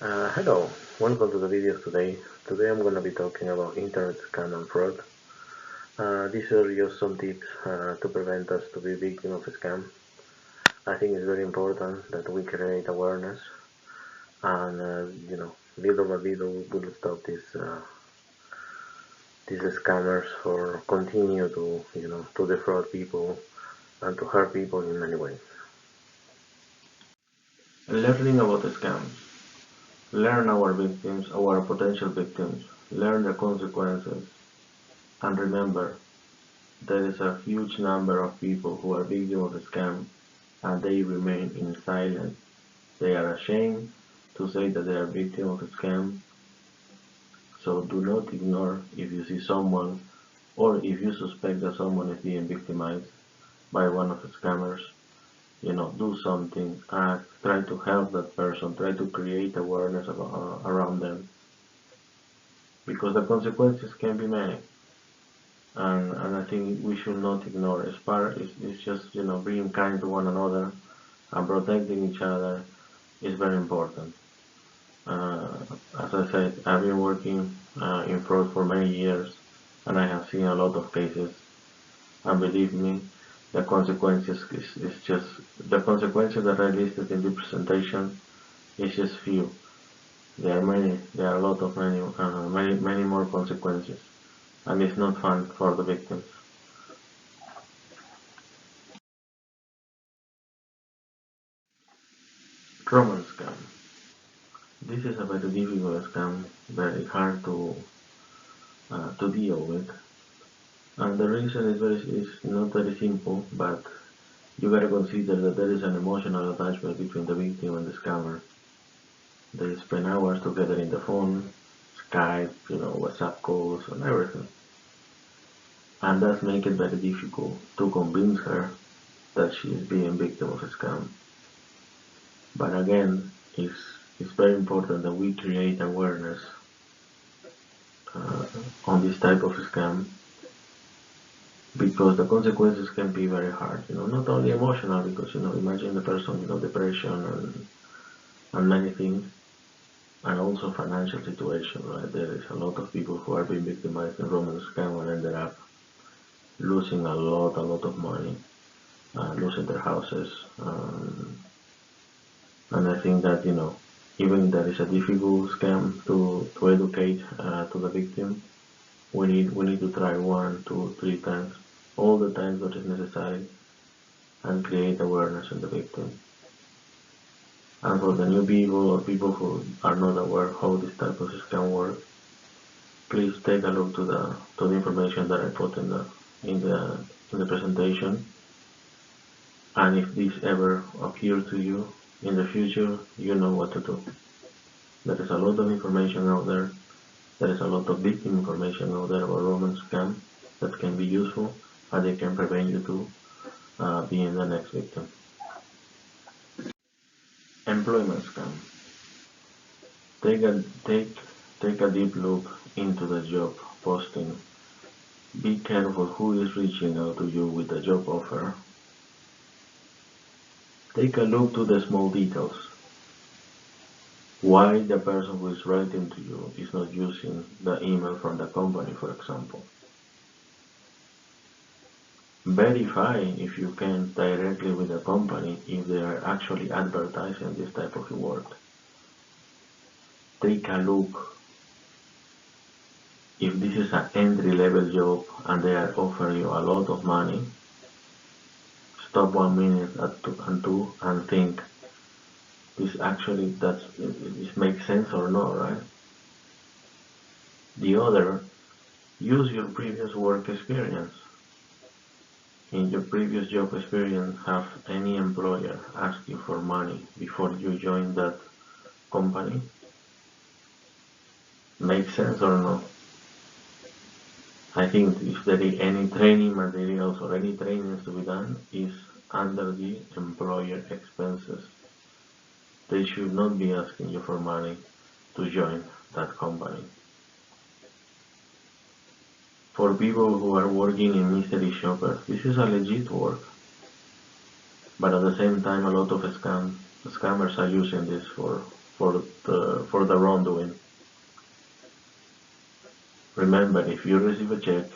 Hello, welcome to the video today. Today I'm going to be talking about internet scam and fraud. These are just some tips to prevent us to be victim of a scam. I think it's very important that we create awareness and little by little we'll stop these scammers or continue to to defraud people and to hurt people in many ways. Learning about the scams. Learn our victims, our potential victims. Learn the consequences. And remember, there is a huge number of people who are victims of a scam and they remain in silence. They are ashamed to say that they are victims of a scam. So do not ignore if you see someone or if you suspect that someone is being victimized by one of the scammers. Do something, act, try to help that person, try to create awareness around them because the consequences can be many. And I think we should not ignore it. It's just being kind to one another and protecting each other is very important. Uh, as I said, I've been working in fraud for many years, and I have seen a lot of cases. And believe me, the consequences is just the consequences that I listed in the presentation is just few. There are many. There are a lot of many more consequences, and it's not fun for the victims. Romance scam. This is a very difficult scam, very hard to deal with. And the reason is not very simple, but you gotta consider that there is an emotional attachment between the victim and the scammer. They spend hours together in the phone, Skype, WhatsApp calls and everything. And that makes it very difficult to convince her that she is being victim of a scam. But again, it's very important that we create awareness on this type of scam because the consequences can be very hard. Not only emotional because imagine the person, depression and many things, and also financial situation. Right, there is a lot of people who are being victimized in romance scam and ended up losing a lot of money, losing their houses, and I think that even that is a difficult scam to educate to the victim. We need to try 1, 2, 3 times, all the times that is necessary, and create awareness in the victim. And for the new people or people who are not aware how this type of scam works, please take a look to the information that I put in the presentation. And if this ever appears to you in the future, you know what to do. There is a lot of information out there. There is a lot of victim information out there about romance scam that can be useful and they can prevent you to being the next victim. Employment scam. Take a deep look into the job posting. Be careful who is reaching out to you with a job offer. Take a look to the small details. Why the person who is writing to you is not using the email from the company, for example. Verify if you can directly with the company if they are actually advertising this type of work. Take a look if this is an entry-level job and they are offering you a lot of money. Stop 1 minute and think this makes sense or not, right? The other, use your previous work experience. In your previous job experience, have any employer asked you for money before you join that company? Makes sense or not? I think if there is any training materials or any trainings to be done is under the employer expenses. They should not be asking you for money to join that company. For people who are working in mystery shoppers, this is a legit work. But at the same time, a lot of scammers are using this for the wrongdoing. Remember, if you receive a check,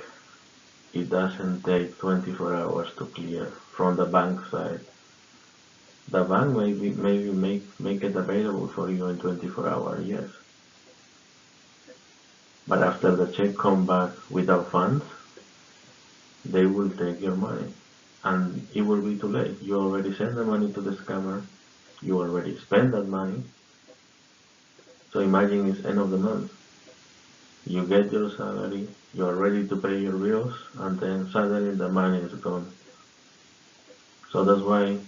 it doesn't take 24 hours to clear from the bank side. The bank maybe make it available for you in 24 hours, yes. But after the check come back without funds, they will take your money. And it will be too late. You already sent the money to the scammer. You already spent that money. So imagine it's end of the month. You get your salary, you are ready to pay your bills, and then suddenly the money is gone. So that's why,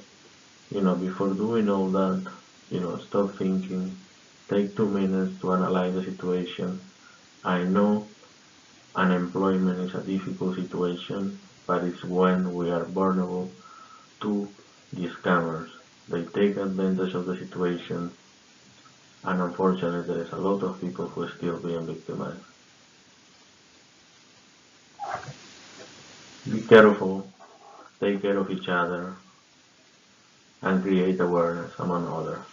before doing all that, stop thinking, take 2 minutes to analyze the situation. I know unemployment is a difficult situation, but it's when we are vulnerable to the scammers. They take advantage of the situation, and unfortunately, there is a lot of people who are still being victimized. Be careful, take care of each other, and create awareness among others.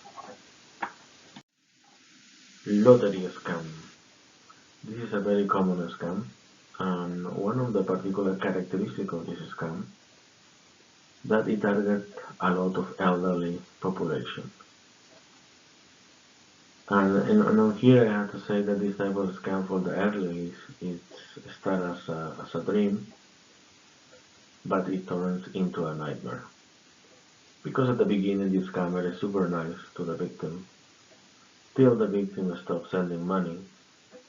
Lottery scam. This is a very common scam, and one of the particular characteristics of this scam that it targets a lot of elderly population. And here I have to say that this type of scam for the elderly it starts as a dream, but it turns into a nightmare. Because at the beginning this scammer is super nice to the victim, till the victim stops sending money,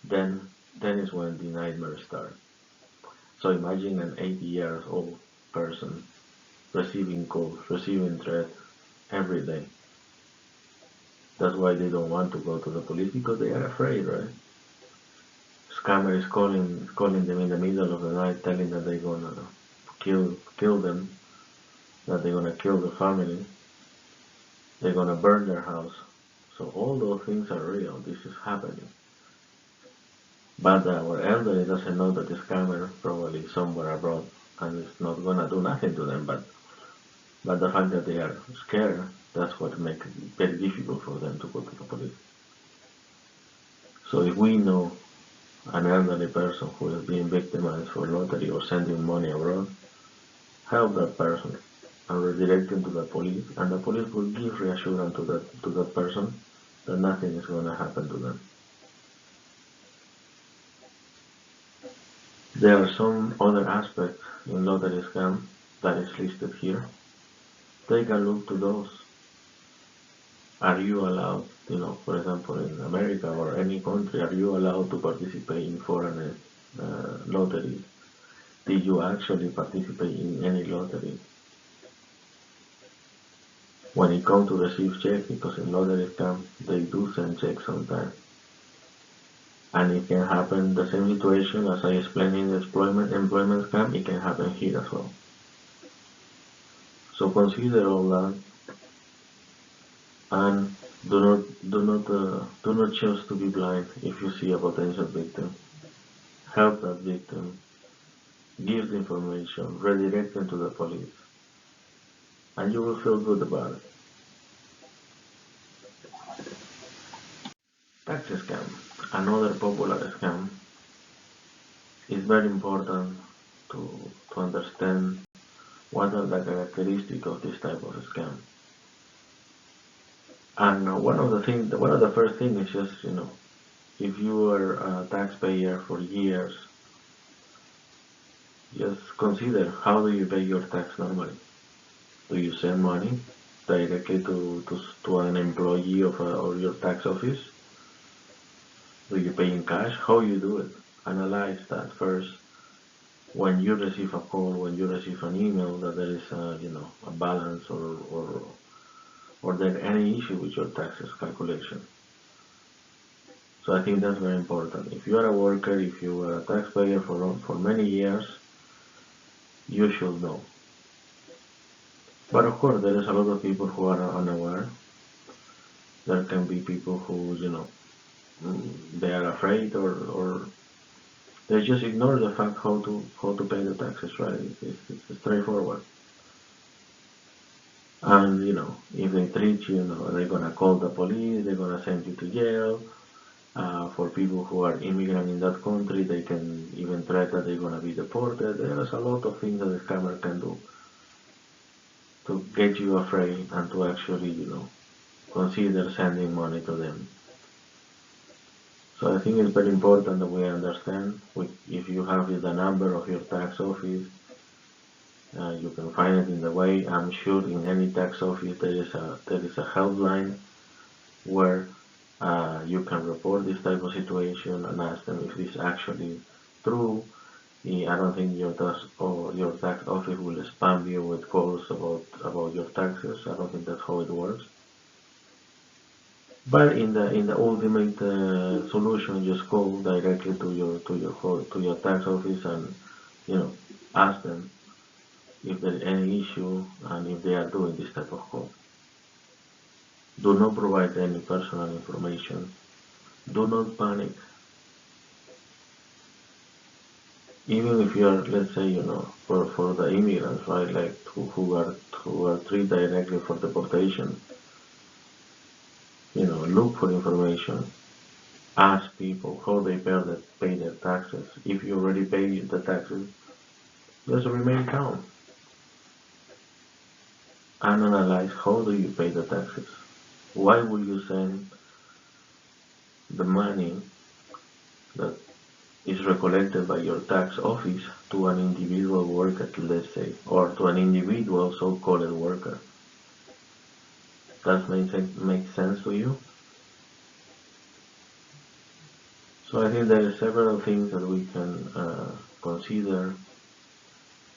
then is when the nightmare starts. So imagine an 80 years old person receiving calls, receiving threats every day. That's why they don't want to go to the police because they are afraid, right? Scammer is calling them in the middle of the night, telling that they're gonna kill them, that they're gonna kill the family, they're gonna burn their house. So all those things are real. This is happening. But our elderly doesn't know that the scammer probably somewhere abroad and it's not gonna do nothing to them. But the fact that they are scared, that's what makes it very difficult for them to go to the police. So if we know an elderly person who is being victimized for lottery or sending money abroad, help that person and redirect him to the police, and the police will give reassurance to that person that nothing is going to happen to them. There are some other aspects in lottery scam that is listed here. Take a look to those. Are you allowed, for example, in America or any country, are you allowed to participate in foreign lotteries? Did you actually participate in any lottery? When it comes to receive check, because in lottery scam, they do send checks sometimes. And it can happen, the same situation as I explained in the employment scam, it can happen here as well. So consider all that and do not choose to be blind if you see a potential victim. Help that victim, give the information, redirect them to the police, and you will feel good about it. Tax scam, another popular scam, is very important to understand what are the characteristics of this type of scam. And one of the first things is just, if you are a taxpayer for years, just consider how do you pay your tax normally. Do you send money directly to an employee of your tax office? Do you pay in cash? How you do it? Analyze that first. When you receive a call, when you receive an email that there is a balance or there any issue with your taxes calculation. So I think that's very important. If you are a worker, if you are a taxpayer for many years, you should know. But of course, there is a lot of people who are unaware. There can be people who, they are afraid or they just ignore the fact how to pay the taxes, right? It's straightforward. And if they treat you, they're gonna call the police, they're gonna send you to jail. For people who are immigrant in that country, they can even threat that they're gonna be deported. There's a lot of things that the scammer can do to get you afraid and to actually, consider sending money to them. So I think it's very important that we understand if you have the number of your tax office, you can find it in the way. I'm sure in any tax office there is a helpline where you can report this type of situation and ask them if this actually true. I don't think your tax office will spam you with calls about your taxes. I don't think that's how it works. But in the ultimate solution, just call directly to your tax office and ask them if there is any issue and if they are doing this type of call. Do not provide any personal information. Do not panic. Even if you are, let's say, for the immigrants, right, like who are treated directly for deportation, look for information. Ask people how they pay their taxes. If you already pay the taxes, just remain calm and analyze how do you pay the taxes. Why would you send the money that is recollected by your tax office to an individual worker, let's say, or to an individual so-called worker? Does make sense to you? So I think there are several things that we can consider.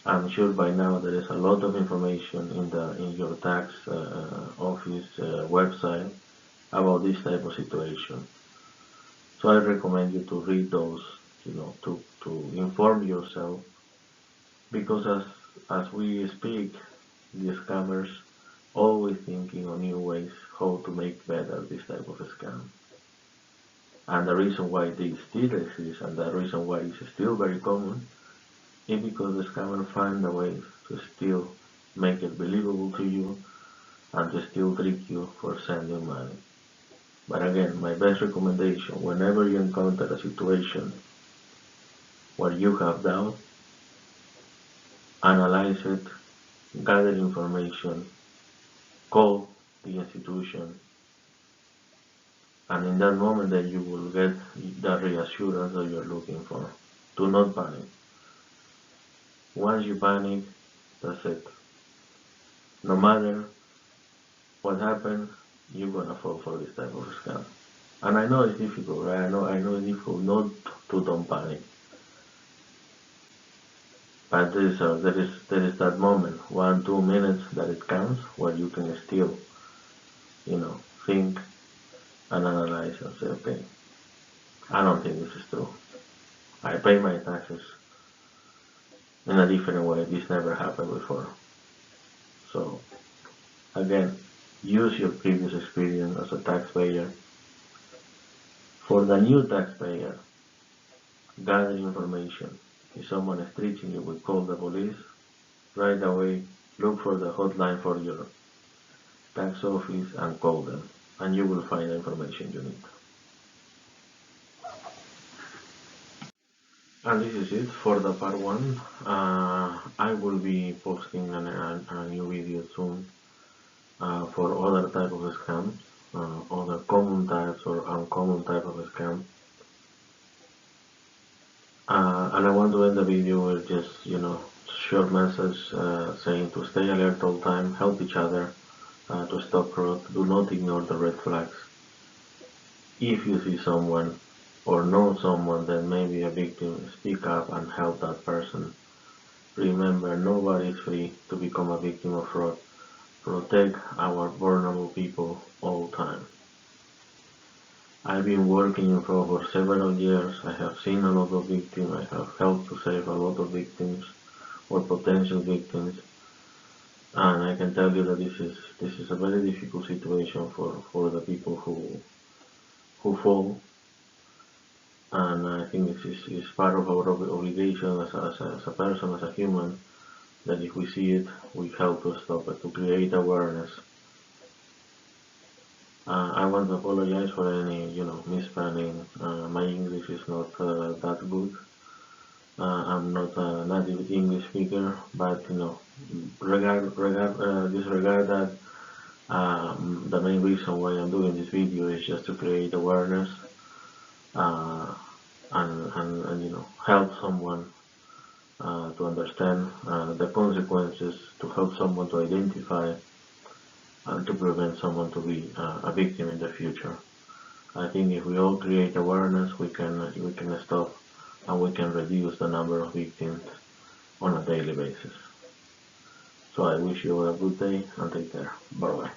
I'm sure by now there is a lot of information in your tax office website about this type of situation. So I recommend you to read those, to inform yourself, because as we speak, the scammers always thinking on new ways how to make better this type of scam. And the reason why they still exist and the reason why it's still very common is because the scammer find a way to still make it believable to you and to still trick you for sending money. But again, my best recommendation, whenever you encounter a situation where you have doubt, analyze it, gather information, call the institution, and in that moment then you will get the reassurance that you're looking for. Do not panic. Once you panic, that's it. No matter what happens, you're gonna fall for this type of scam. And I know it's difficult, right? I know it's difficult not to don't panic. But there is that moment, 1, 2 minutes that it counts where you can still, think and analyze and say, okay, I don't think this is true. I pay my taxes in a different way. This never happened before. So again, use your previous experience as a taxpayer. For the new taxpayer, gather information. If someone is treating you, we call the police right away. Look for the hotline for your tax office and call them, and you will find the information you need. And this is it for the part one. I will be posting a new video soon for other type of scams, other common types or uncommon type of scam. And I want to end the video with just, short message saying to stay alert all time, help each other, to stop fraud, do not ignore the red flags. If you see someone or know someone that may be a victim, speak up and help that person. Remember, nobody is free to become a victim of fraud. Protect our vulnerable people all the time. I've been working in fraud for several years. I have seen a lot of victims. I have helped to save a lot of victims or potential victims. And I can tell you that this is a very difficult situation for the people who fall. And I think it's part of our obligation as a person, as a human, that if we see it, we help to stop it, to create awareness. I want to apologize for any, misspelling. My English is not that good. I'm not a native English speaker, but disregard that. The main reason why I'm doing this video is just to create awareness, uh, and help someone to understand the consequences, to help someone to identify, and to prevent someone to be a victim in the future. I think if we all create awareness, we can stop and we can reduce the number of victims on a daily basis. So I wish you a good day and take care. Bye bye.